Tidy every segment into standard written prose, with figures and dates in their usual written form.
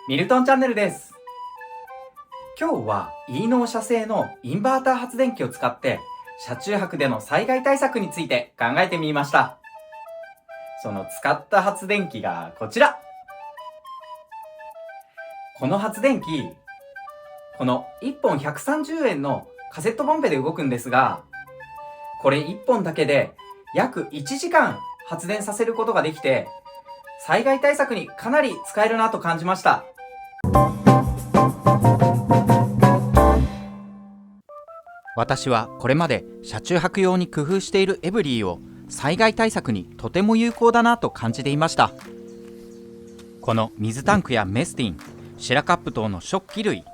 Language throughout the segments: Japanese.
ミルトンチャンネルです。今日は E ノー社製のインバーター発電機を使って車中泊での災害対策について考えてみました。その使った発電機がこちら。この発電機、この1本130円のカセットボンベで動くんですが、これ1本だけで約1時間発電させることができて、災害対策にかなり使えるなと感じました。私はこれまで車中泊用に工夫しているエブリィを災害対策にとても有効だなと感じていました。この水タンクやメスティン、シェラカップ等の食器類、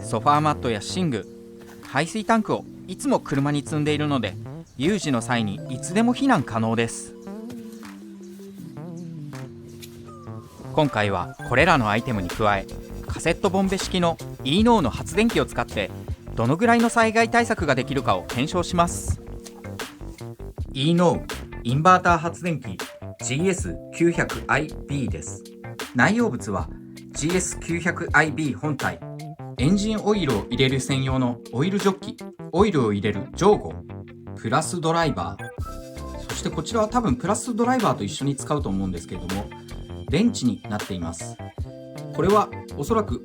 ソファーマットや寝具、排水タンクをいつも車に積んでいるので、有事の際にいつでも避難可能です。今回はこれらのアイテムに加え、カセットボンベ式の E ノーの発電機を使ってどのぐらいの災害対策ができるかを検証します。 E ノーインバーター発電機 GS900IB です。内容物は GS900IB 本体、エンジンオイルを入れる専用のオイルジョッキ、オイルを入れるジョーゴ、プラスドライバー、そしてこちらは多分プラスドライバーと一緒に使うと思うんですけれども、レンチになっています。これはおそらく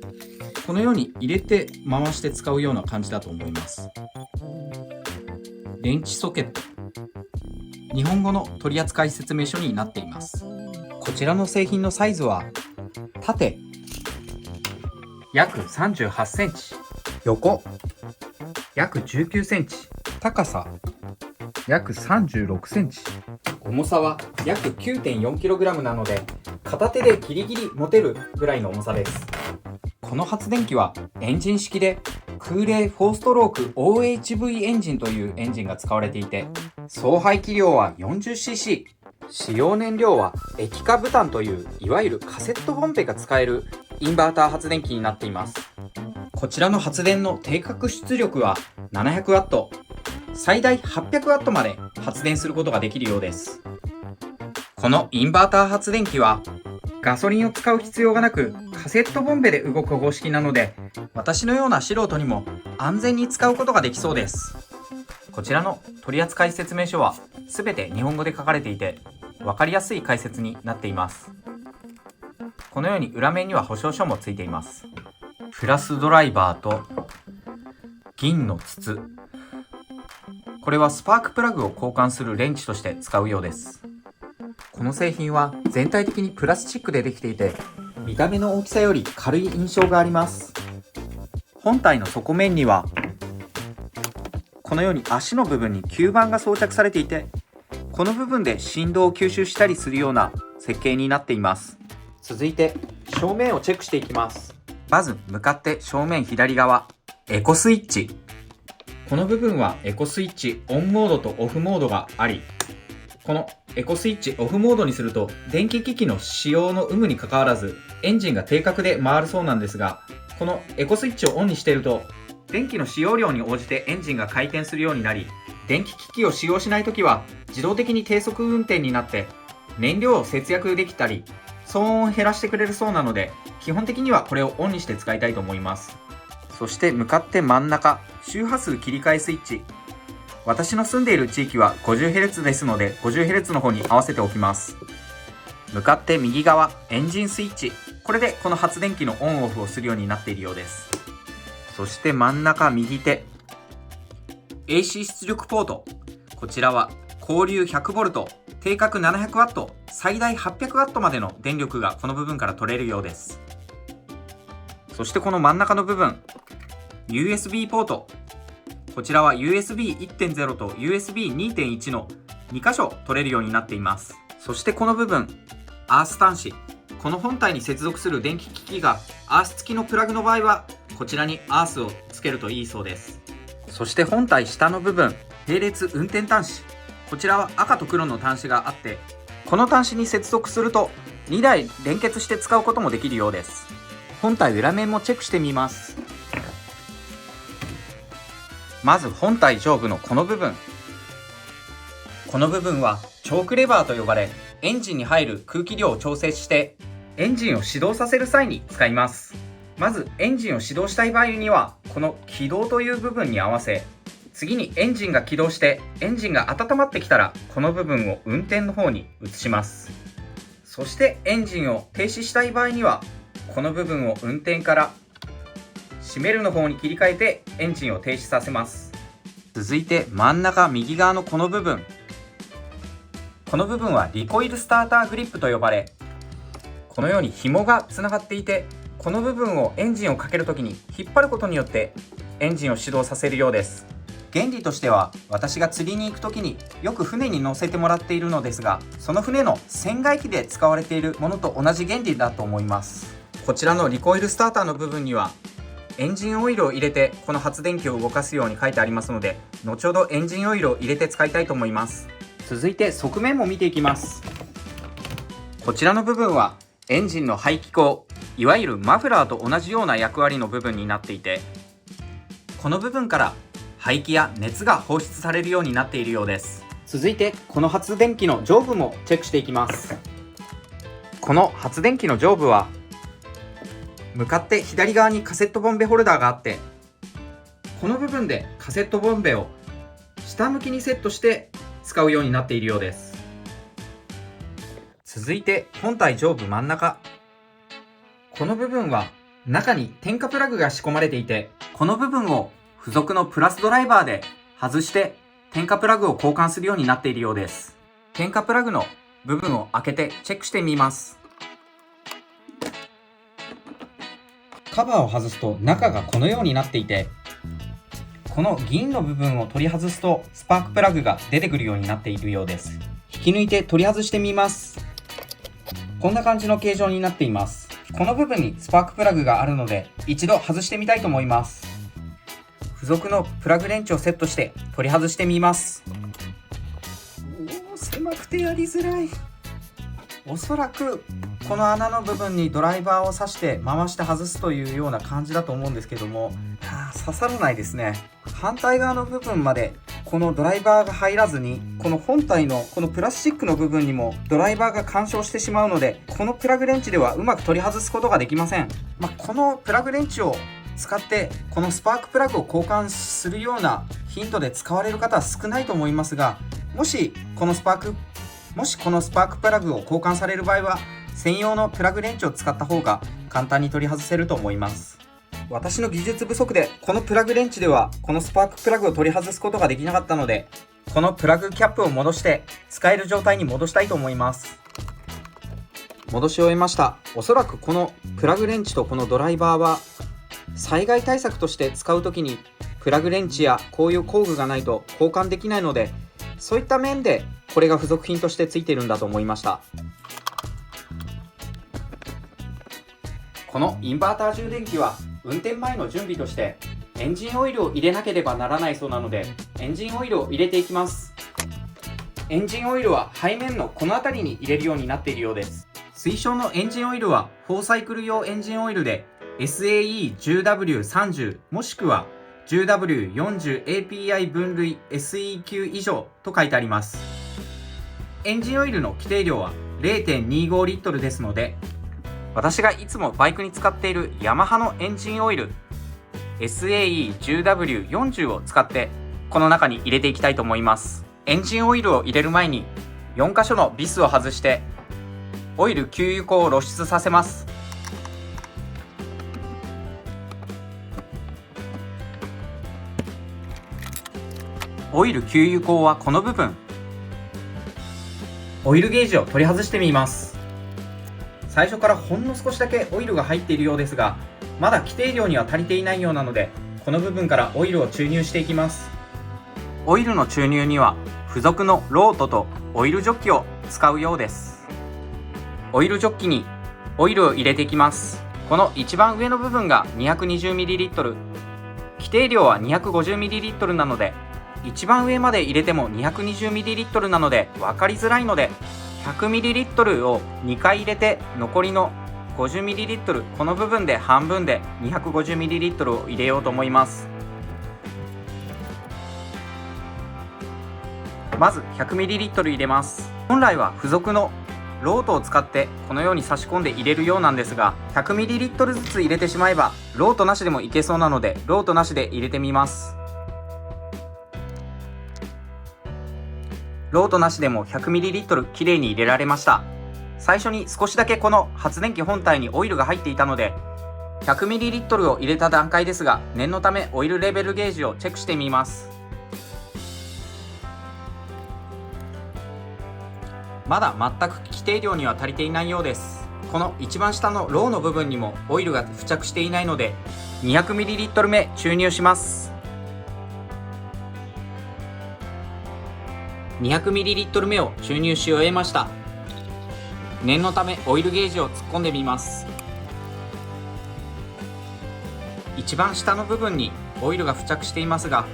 このように入れて回して使うような感じだと思います。レンチソケット、日本語の取扱説明書になっています。こちらの製品のサイズは縦約38センチ、横約19センチ、高さ約36センチ、重さは約 9.4kg なので片手でギリギリ持てるぐらいの重さです。この発電機はエンジン式で空冷4ストローク OHV エンジンというエンジンが使われていて、総排気量は 40cc、 使用燃料は液化ブタンといういわゆるカセットボンベが使えるインバーター発電機になっています。こちらの発電の定格出力は 700W、 最大 800W まで発電することができるようです。このインバーター発電機はガソリンを使う必要がなくカセットボンベで動く方式なので、私のような素人にも安全に使うことができそうです。こちらの取扱説明書は全て日本語で書かれていて、分かりやすい解説になっています。このように裏面には保証書もついています。プラスドライバーと銀の筒、これはスパークプラグを交換するレンチとして使うようです。この製品は全体的にプラスチックでできていて、見た目の大きさより軽い印象があります。本体の底面にはこのように足の部分に吸盤が装着されていて、この部分で振動を吸収したりするような設計になっています。続いて正面をチェックしていきます。まず向かって正面左側、エコスイッチ、この部分はエコスイッチオンモードとオフモードがあり、このエコスイッチオフモードにすると電気機器の使用の有無にかかわらずエンジンが定格で回るそうなんですが、このエコスイッチをオンにしていると電気の使用量に応じてエンジンが回転するようになり、電気機器を使用しないときは自動的に低速運転になって燃料を節約できたり騒音を減らしてくれるそうなので、基本的にはこれをオンにして使いたいと思います。そして向かって真ん中、周波数切り替えスイッチ、私の住んでいる地域は 50Hz ですので 50Hz の方に合わせておきます。向かって右側、エンジンスイッチ、これでこの発電機のオンオフをするようになっているようです。そして真ん中右手、 AC 出力ポート、こちらは交流 100V、 定格 700W、 最大 800W までの電力がこの部分から取れるようです。そしてこの真ん中の部分、 USB ポート、こちらは USB1.0 と USB2.1 の2箇所取れるようになっています。そしてこの部分、アース端子、この本体に接続する電気機器がアース付きのプラグの場合はこちらにアースをつけるといいそうです。そして本体下の部分、並列運転端子、こちらは赤と黒の端子があって、この端子に接続すると2台連結して使うこともできるようです。本体裏面もチェックしてみます。まず本体上部のこの部分、この部分はチョークレバーと呼ばれ、エンジンに入る空気量を調整してエンジンを始動させる際に使います。まずエンジンを始動したい場合には、この起動という部分に合わせ、次にエンジンが起動してエンジンが温まってきたら、この部分を運転の方に移します。そしてエンジンを停止したい場合には、この部分を運転から閉めるの方に切り替えてエンジンを停止させます。続いて真ん中右側のこの部分。この部分はリコイルスターターグリップと呼ばれ、このように紐がつながっていて、この部分をエンジンをかけるときに引っ張ることによってエンジンを始動させるようです。原理としては、私が釣りに行くときによく船に乗せてもらっているのですが、その船の船外機で使われているものと同じ原理だと思います。こちらのリコイルスターターの部分にはエンジンオイルを入れてこの発電機を動かすように書いてありますので、後ほどエンジンオイルを入れて使いたいと思います。続いて側面も見ていきます。こちらの部分はエンジンの排気口、いわゆるマフラーと同じような役割の部分になっていて、この部分から排気や熱が放出されるようになっているようです。続いてこの発電機の上部もチェックしていきます。この発電機の上部は向かって左側にカセットボンベホルダーがあって、この部分でカセットボンベを下向きにセットして使うようになっているようです。続いて本体上部真ん中。この部分は中に点火プラグが仕込まれていて、この部分を付属のプラスドライバーで外して点火プラグを交換するようになっているようです。点火プラグの部分を開けてチェックしてみます。カバーを外すと中がこのようになっていて、この銀の部分を取り外すとスパークプラグが出てくるようになっているようです。引き抜いて取り外してみます。こんな感じの形状になっています。この部分にスパークプラグがあるので、一度外してみたいと思います。付属のプラグレンチをセットして取り外してみます。狭くてやりづらい。おそらくこの穴の部分にドライバーを挿して回して外すというような感じだと思うんですけども、刺さらないですね。反対側の部分までこのドライバーが入らずに、この本体のこのプラスチックの部分にもドライバーが干渉してしまうので、このプラグレンチではうまく取り外すことができません。このプラグレンチを使ってこのスパークプラグを交換するようなヒントで使われる方は少ないと思いますが、もしこのスパークプラグを交換される場合は、専用のプラグレンチを使った方が簡単に取り外せると思います。私の技術不足でこのプラグレンチではこのスパークプラグを取り外すことができなかったので、このプラグキャップを戻して使える状態に戻したいと思います。戻し終えました。おそらくこのプラグレンチとこのドライバーは災害対策として使うときにプラグレンチやこういう工具がないと交換できないので、そういった面でこれが付属品としてついているんだと思いました。このインバーター充電器は運転前の準備としてエンジンオイルを入れなければならないそうなので、エンジンオイルを入れていきます。エンジンオイルは背面のこの辺りに入れるようになっているようです。推奨のエンジンオイルは4サイクル用エンジンオイルで SAE10W30 もしくは 10W40API 分類 SEQ 以上と書いてあります。エンジンオイルの規定量は 0.25 リットルですので、私がいつもバイクに使っているヤマハのエンジンオイル SAE10W40 を使ってこの中に入れていきたいと思います。エンジンオイルを入れる前に4箇所のビスを外してオイル給油口を露出させます。オイル給油口はこの部分。オイルゲージを取り外してみます。最初からほんの少しだけオイルが入っているようですが、まだ規定量には足りていないようなので、この部分からオイルを注入していきます。オイルの注入には付属のロートとオイルジョッキを使うようです。オイルジョッキにオイルを入れていきます。この一番上の部分が 220ml、 規定量は 250ml なので、一番上まで入れても 220ml なので分かりづらいので、100ml を2回入れて残りの 50ml、 この部分で半分で 250ml を入れようと思います。まず 100ml 入れます。本来は付属のロートを使ってこのように差し込んで入れるようなんですが、 100ml ずつ入れてしまえばロートなしでもいけそうなので、ロートなしで入れてみます。ロートなしでも 100ml きれいに入れられました。最初に少しだけこの発電機本体にオイルが入っていたので、 100ml を入れた段階ですが、念のためオイルレベルゲージをチェックしてみます。まだ全く規定量には足りていないようです。この一番下のローの部分にもオイルが付着していないので、 200ml 目注入します。 200ml 目を注入し終えました。念のためオイルゲージを突っ込んでみます。一番下の部分にオイルが付着していますが、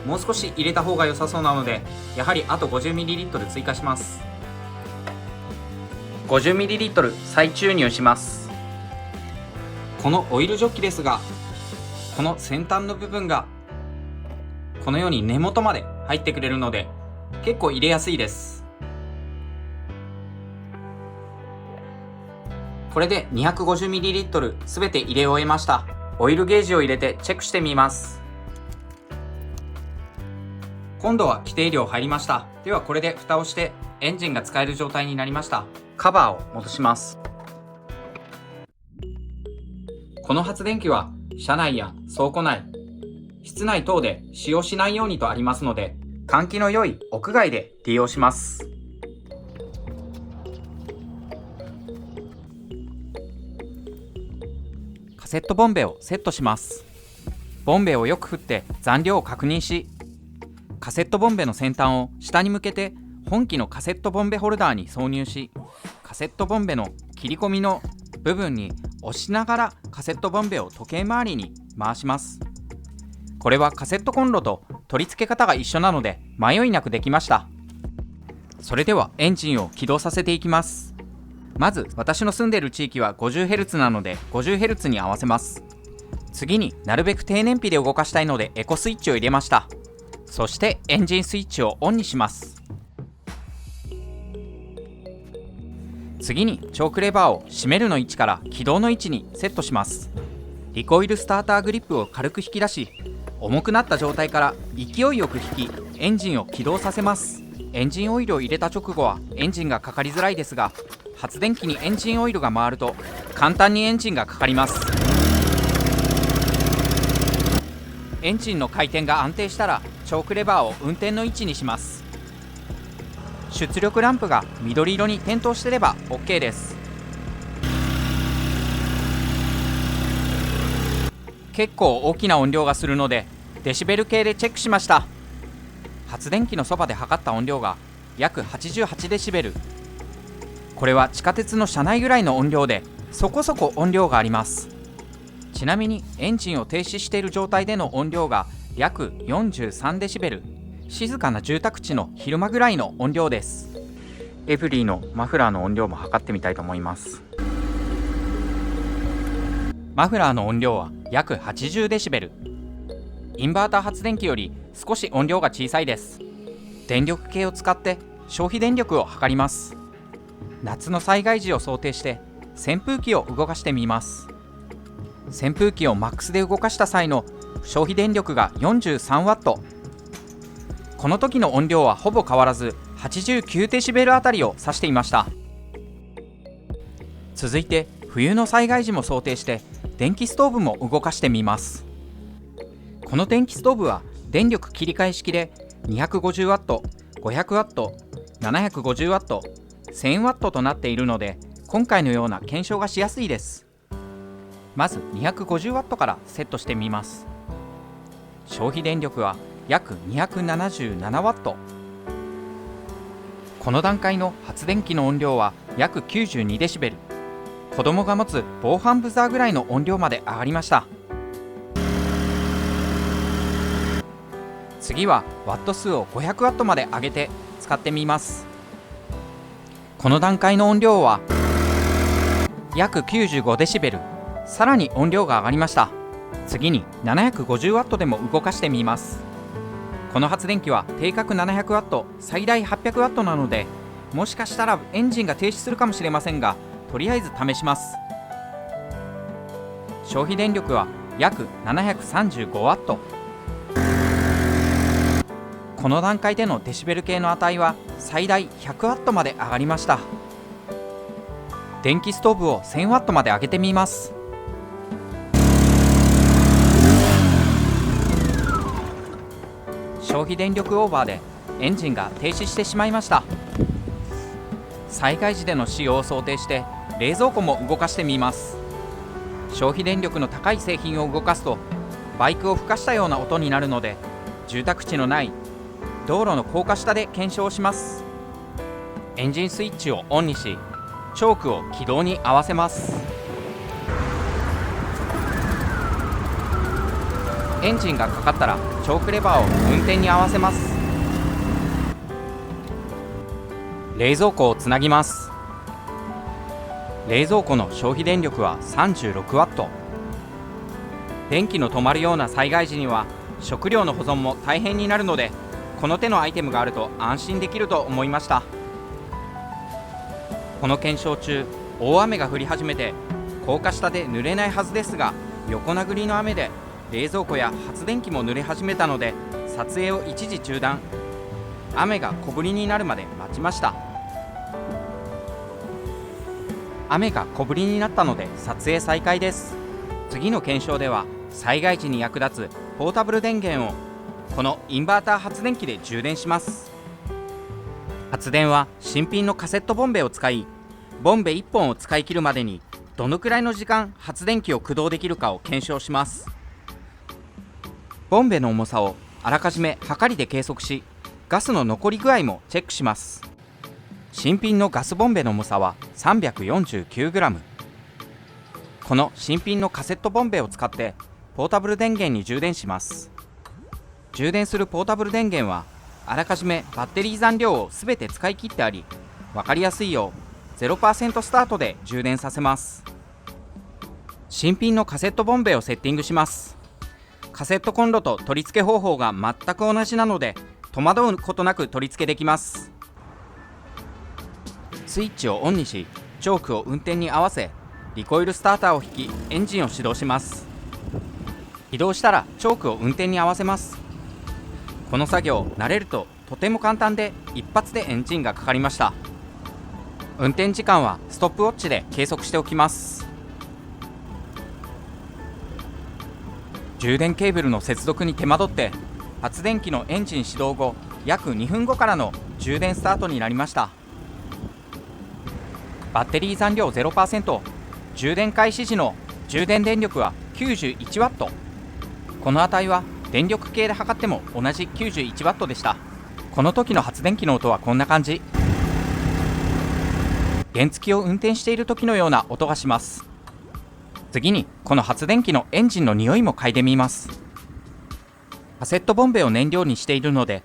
もう少し入れた方が良さそうなので、やはりあと 50ml 追加します。 50ml 再注入します。このオイルジョッキですが、この先端の部分がこのように根元まで入ってくれるので結構入れやすいです。これで 250ml すべて入れ終えました。オイルゲージを入れてチェックしてみます。今度は規定量入りました。ではこれで蓋をしてエンジンが使える状態になりました。カバーを戻します。この発電機は車内や倉庫内、室内等で使用しないようにとありますので、換気の良い屋外で利用します。カセットボンベをセットします。ボンベをよく振って残量を確認し、カセットボンベの先端を下に向けて本機のカセットボンベホルダーに挿入し、カセットボンベの切り込みの部分に押しながらカセットボンベを時計回りに回します。これはカセットコンロと取り付け方が一緒なので迷いなくできました。それではエンジンを起動させていきます。まず私の住んでいる地域は 50Hz なので 50Hz に合わせます。次になるべく低燃費で動かしたいのでエコスイッチを入れました。そしてエンジンスイッチをオンにします。次にチョークレバーを閉めるの位置から起動の位置にセットします。リコイルスターターグリップを軽く引き出し、重くなった状態から勢いよく引き、エンジンを起動させます。エンジンオイルを入れた直後はエンジンがかかりづらいですが、発電機にエンジンオイルが回ると簡単にエンジンがかかります。エンジンの回転が安定したらチョークレバーを運転の位置にします。出力ランプが緑色に点灯していれば OK です。結構大きな音量がするのでデシベル計でチェックしました。発電機のそばで測った音量が約88デシベル。これは地下鉄の車内ぐらいの音量でそこそこ音量があります。ちなみにエンジンを停止している状態での音量が約43デシベル。静かな住宅地の昼間ぐらいの音量です。エブリィのマフラーの音量も測ってみたいと思います。マフラーの音量は約80デシベル。インバーター発電機より少し音量が小さいです。電力計を使って消費電力を測ります。夏の災害時を想定して扇風機を動かしてみます。扇風機をマックスで動かした際の消費電力が43ワット。この時の音量はほぼ変わらず89デシベルあたりを指していました。続いて冬の災害時も想定して電気ストーブも動かしてみます。この電気ストーブは電力切り替え式で250ワット、500ワット、750ワット、1000ワットとなっているので、今回のような検証がしやすいです。まず250ワットからセットしてみます。消費電力は約277ワット。この段階の発電機の音量は約92デシベル。子供が持つ防犯ブザーぐらいの音量まで上がりました。次はワット数を500ワットまで上げて使ってみます。この段階の音量は約95デシベル。さらに音量が上がりました。次に750ワットでも動かしてみます。この発電機は定格700ワット、最大800ワットなのでもしかしたらエンジンが停止するかもしれませんが、とりあえず試します。消費電力は約735ワット。この段階でのデシベル計の値は最大100ワットまで上がりました。電気ストーブを1000ワットまで上げてみます。消費電力オーバーでエンジンが停止してしまいました。災害時での使用を想定して冷蔵庫も動かしてみます。消費電力の高い製品を動かすとバイクをふかしたような音になるので、住宅地のない道路の高架下で検証します。エンジンスイッチをオンにし、チョークを軌道に合わせます。エンジンがかかったらチョークレバーを運転に合わせます。冷蔵庫をつなぎます。冷蔵庫の消費電力は36ワット。電気の止まるような災害時には食料の保存も大変になるので、この手のアイテムがあると安心できると思いました。この検証中、大雨が降り始めて高架下で濡れないはずですが、横殴りの雨で冷蔵庫や発電機も濡れ始めたので、撮影を一時中断。雨が小降りになるまで待ちました。雨が小降りになったので撮影再開です。次の検証では災害時に役立つポータブル電源をこのインバーター発電機で充電します。発電は新品のカセットボンベを使い、ボンベ1本を使い切るまでにどのくらいの時間発電機を駆動できるかを検証します。ボンベの重さをあらかじめ測りで計測し、ガスの残り具合もチェックします。新品のガスボンベの重さは 349g。 この新品のカセットボンベを使ってポータブル電源に充電します。充電するポータブル電源はあらかじめバッテリー残量をすべて使い切ってあり、分かりやすいよう 0% スタートで充電させます。新品のカセットボンベをセッティングします。カセットコンロと取り付け方法が全く同じなので、戸惑うことなく取り付けできます。スイッチをオンにし、チョークを運転に合わせ、リコイルスターターを引き、エンジンを始動します。起動したらチョークを運転に合わせます。この作業、慣れるととても簡単で、一発でエンジンがかかりました。運転時間はストップウォッチで計測しておきます。充電ケーブルの接続に手間取って、発電機のエンジン始動後約2分後からの充電スタートになりました。バッテリー残量 0%、 充電開始時の充電電力は91ワット。この値は電力計で測っても同じ91ワットでした。この時の発電機の音はこんな感じ。原付を運転している時のような音がします。次にこの発電機のエンジンの匂いも嗅いでみます。カセットボンベを燃料にしているので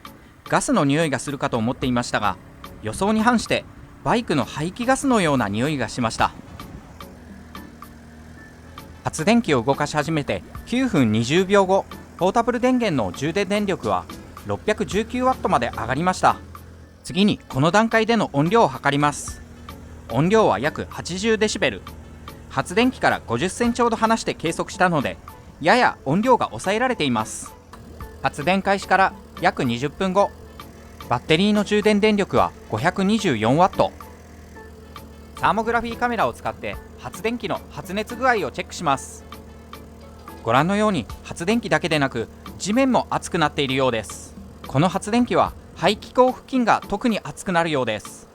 ガスの匂いがするかと思っていましたが、予想に反してバイクの排気ガスのような匂いがしました。発電機を動かし始めて9分20秒後、ポータブル電源の充電電力は619ワットまで上がりました。次にこの段階での音量を測ります。音量は約80デシベル。発電機から50センチほど離して計測したので、やや音量が抑えられています。発電開始から約20分後、バッテリーの充電電力は524ワット。サーモグラフィーカメラを使って発電機の発熱具合をチェックします。ご覧のように発電機だけでなく地面も熱くなっているようです。この発電機は排気口付近が特に熱くなるようです。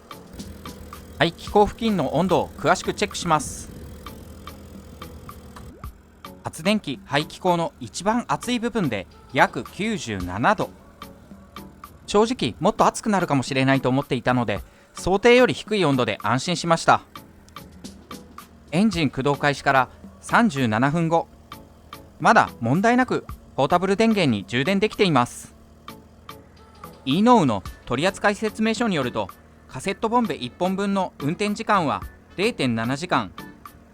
排気口付近の温度を詳しくチェックします。発電機排気口の一番熱い部分で約97度。正直もっと熱くなるかもしれないと思っていたので、想定より低い温度で安心しました。エンジン駆動開始から37分後、まだ問題なくポータブル電源に充電できています。イーノウの取扱説明書によると、カセットボンベ1本分の運転時間は 0.7 時間、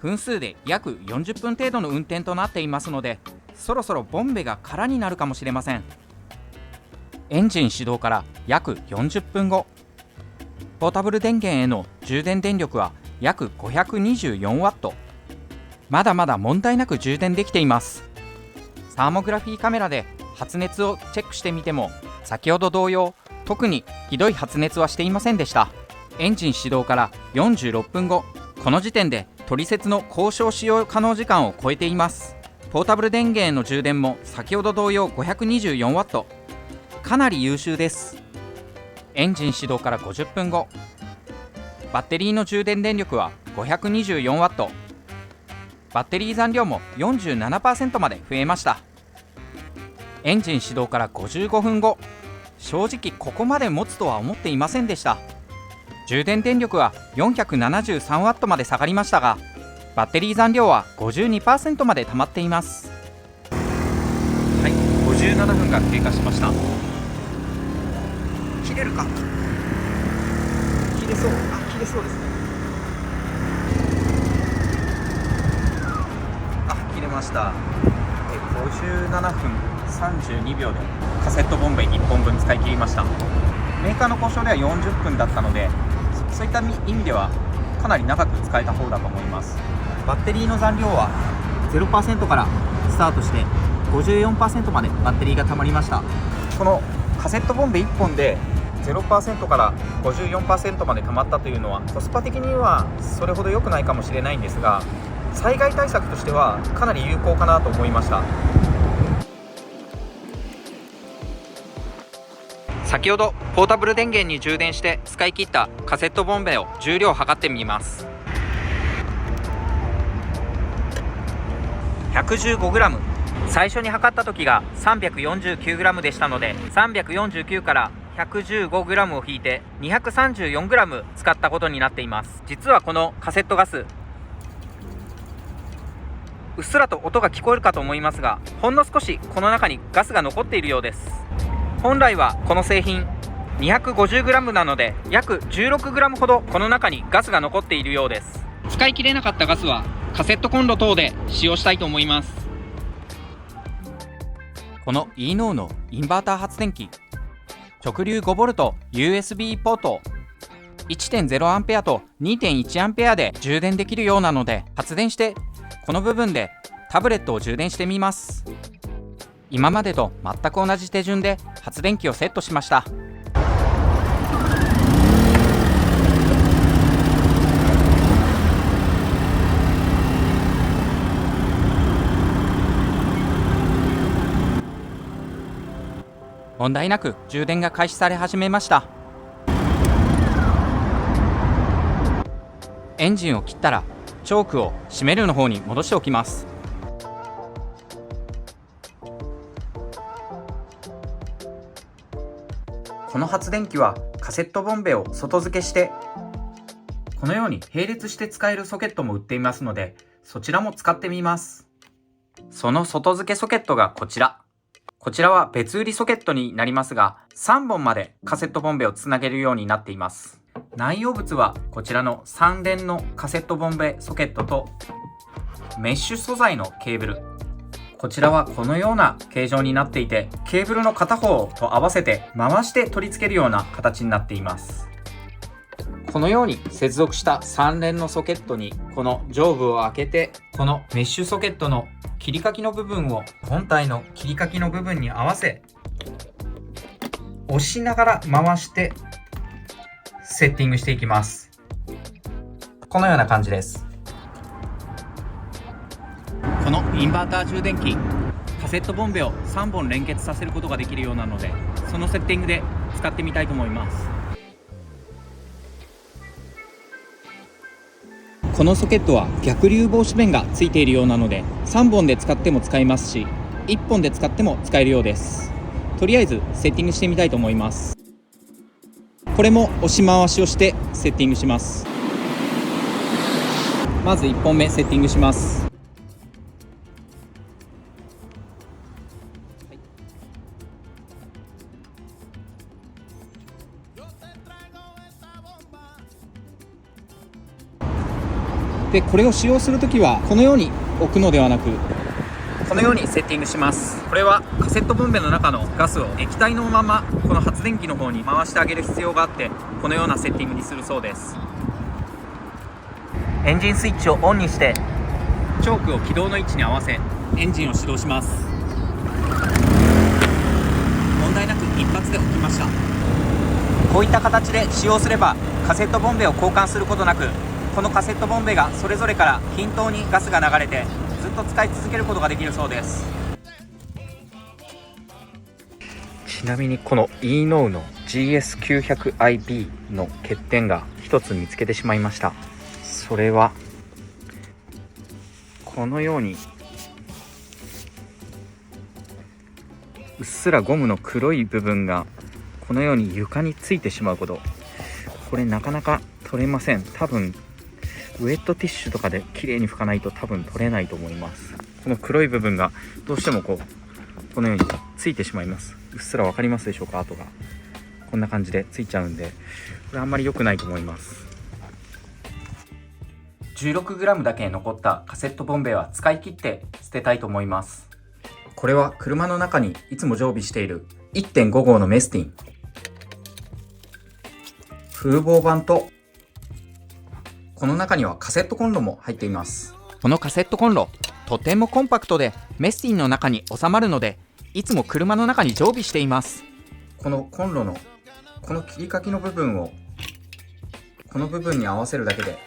分数で約40分程度の運転となっていますので、そろそろボンベが空になるかもしれません。エンジン始動から約40分後、ポータブル電源への充電電力は約 524W。 まだまだ問題なく充電できています。サーモグラフィーカメラで発熱をチェックしてみても、先ほど同様特にひどい発熱はしていませんでした。エンジン始動から46分後、この時点でトリセツの交渉使用可能時間を超えています。ポータブル電源への充電も先ほど同様 524W、 かなり優秀です。エンジン始動から50分後、バッテリーの充電電力は 524W。 バッテリー残量も 47% まで増えました。エンジン始動から55分後、正直ここまで持つとは思っていませんでした。充電電力は 473W まで下がりましたが、バッテリー残量は 52% まで溜まっています。はい、57分が経過しました。切れるか、切れそう、切れそうですね。切れました。57分32秒でカセットボンベ1本分使い切りました。メーカーの交渉では40分だったので、そういった意味ではかなり長く使えた方だと思います。バッテリーの残量は 0% からスタートして 54% までバッテリーが溜まりました。このカセットボンベ1本で 0% から 54% まで溜まったというのはコスパ的にはそれほど良くないかもしれないんですが、災害対策としてはかなり有効かなと思いました。先ほどポータブル電源に充電して使い切ったカセットボンベを重量を測ってみます。 115g、 最初に測った時が 349g でしたので、349から115g を引いて 234g 使ったことになっています。実はこのカセットガス、うっすらと音が聞こえるかと思いますが、ほんの少しこの中にガスが残っているようです。本来はこの製品 250g なので、約 16g ほどこの中にガスが残っているようです。使い切れなかったガスはカセットコンロ等で使用したいと思います。この e-NO のインバーター発電機、直流 5V USB ポート 1.0A と 2.1A で充電できるようなので、発電してこの部分でタブレットを充電してみます。今までと全く同じ手順で発電機をセットしました。問題なく充電が開始され始めました。エンジンを切ったらチョークを閉めるの方に戻しておきます。この発電機はカセットボンベを外付けして、このように並列して使えるソケットも売っていますので、そちらも使ってみます。その外付けソケットがこちら。こちらは別売りソケットになりますが、3本までカセットボンベをつなげるようになっています。内容物はこちらの3連のカセットボンベソケットとメッシュ素材のケーブル。こちらはこのような形状になっていて、ケーブルの片方と合わせて回して取り付けるような形になっています。このように接続した3連のソケットにこの上部を開けて、このメッシュソケットの切り欠きの部分を本体の切り欠きの部分に合わせ、押しながら回してセッティングしていきます。このような感じです。このインバーター充電器、カセットボンベを3本連結させることができるようなので、そのセッティングで使ってみたいと思います。このソケットは逆流防止弁がついているようなので、3本で使っても使えますし、1本で使っても使えるようです。とりあえずセッティングしてみたいと思います。これも押し回しをしてセッティングします。まず1本目セッティングします。でこれを使用するときはこのように置くのではなく、このようにセッティングします。これはカセットボンベの中のガスを液体のままこの発電機の方に回してあげる必要があって、このようなセッティングにするそうです。エンジンスイッチをオンにしてチョークを軌道の位置に合わせエンジンを始動します。問題なく一発で起きました。こういった形で使用すればカセットボンベを交換することなく、このカセットボンベがそれぞれから均等にガスが流れてずっと使い続けることができるそうです。ちなみにこの e-Now の GS900IB の欠点が一つ見つけてしまいました。それはこのようにうっすらゴムの黒い部分がこのように床についてしまうこと、これなかなか取れません。多分ウェットティッシュとかで綺麗に拭かないと多分取れないと思います。この黒い部分がどうしてもこのようについてしまいます。うっすら分かりますでしょうか。跡がこんな感じでついちゃうんで、これあんまり良くないと思います。16g だけ残ったカセットボンベは使い切って捨てたいと思います。これは車の中にいつも常備している 1.5 号のメスティン、風防板とこの中にはカセットコンロも入っています。このカセットコンロとてもコンパクトでメスティンの中に収まるので、いつも車の中に常備しています。このコンロのこの切り欠きの部分をこの部分に合わせるだけで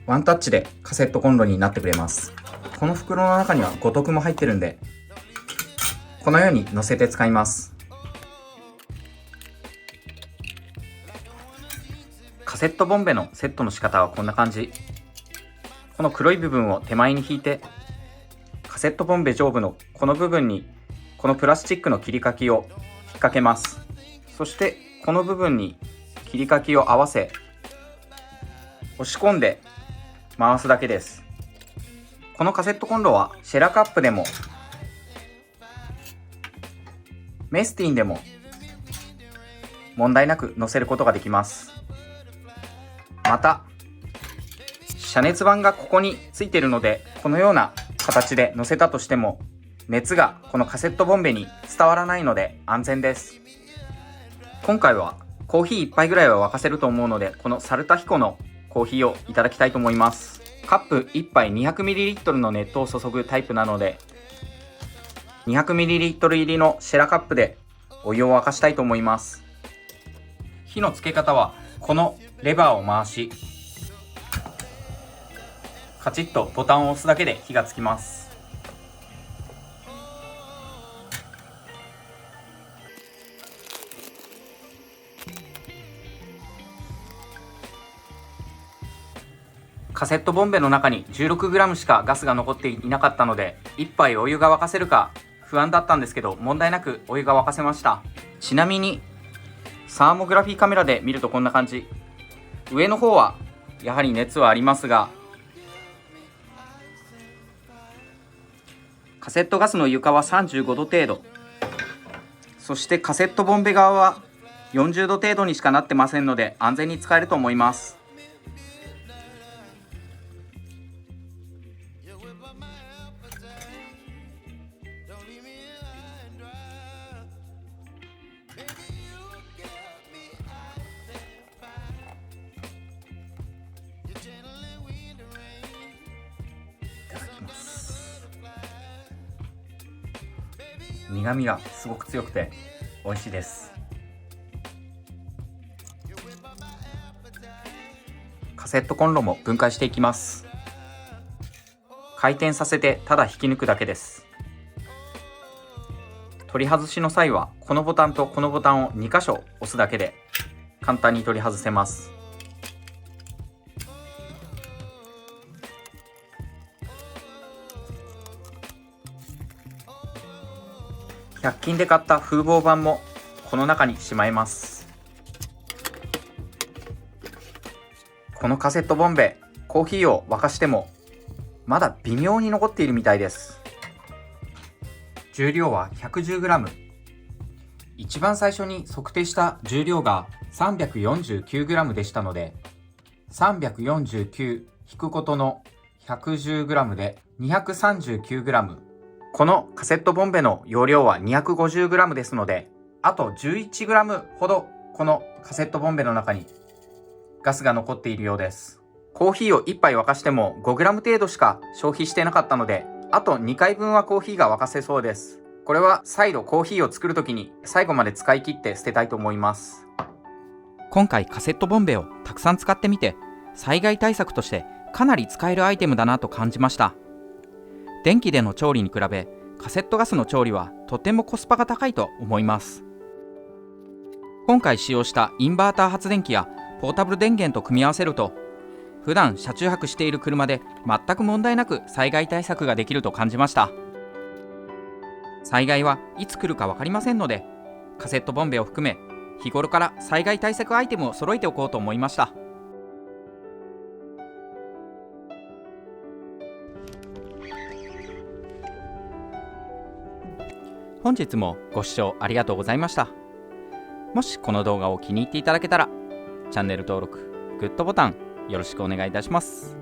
ワンタッチでカセットコンロになってくれます。この袋の中には五徳も入ってるんで、このように乗せて使います。カセットボンベのセットの仕方はこんな感じ。この黒い部分を手前に引いて、カセットボンベ上部のこの部分にこのプラスチックの切り欠きを引っ掛けます。そしてこの部分に切り欠きを合わせ押し込んで回すだけです。このカセットコンロはシェラカップでもメスティンでも問題なく乗せることができます。また遮熱板がここについているので、このような形で乗せたとしても熱がこのカセットボンベに伝わらないので安全です。今回はコーヒー1杯ぐらいは沸かせると思うので、このサルタヒコのコーヒーをいただきたいと思います。カップ1杯 200ml の熱湯を注ぐタイプなので、200ml 入りのシェラカップでお湯を沸かしたいと思います。火のつけ方はこのレバーを回し、カチッとボタンを押すだけで火がつきます。カセットボンベの中に 16g しかガスが残っていなかったので、1杯お湯が沸かせるか不安だったんですけど、問題なくお湯が沸かせました。ちなみにサーモグラフィーカメラで見るとこんな感じ。上の方はやはり熱はありますが、カセットガスの床は35度程度、そしてカセットボンベ側は40度程度にしかなってませんので、安全に使えると思います。いただきます。苦味がすごく強くて美味しいです。カセットコンロも分解していきます。回転させてただ引き抜くだけです。取り外しの際はこのボタンとこのボタンを2箇所押すだけで簡単に取り外せます。100均で買った風防板もこの中にしまいます。このカセットボンベ、コーヒーを沸かしてもまだ微妙に残っているみたいです。重量は 110g。 一番最初に測定した重量が 349g でしたので、349引くことの 110g で 239g。このカセットボンベの容量は 250g ですので、あと 11g ほどこのカセットボンベの中にガスが残っているようです。コーヒーを1杯沸かしても 5g 程度しか消費してなかったので、あと2回分はコーヒーが沸かせそうです。これは再度コーヒーを作るときに最後まで使い切って捨てたいと思います。今回カセットボンベをたくさん使ってみて、災害対策としてかなり使えるアイテムだなと感じました。電気での調理に比べカセットガスの調理はとてもコスパが高いと思います。今回使用したインバーター発電機やポータブル電源と組み合わせると、普段車中泊している車で全く問題なく災害対策ができると感じました。災害はいつ来るか分かりませんので、カセットボンベを含め日頃から災害対策アイテムを揃えておこうと思いました。本日もご視聴ありがとうございました。もしこの動画を気に入っていただけたら、チャンネル登録、グッドボタンよろしくお願いいたします。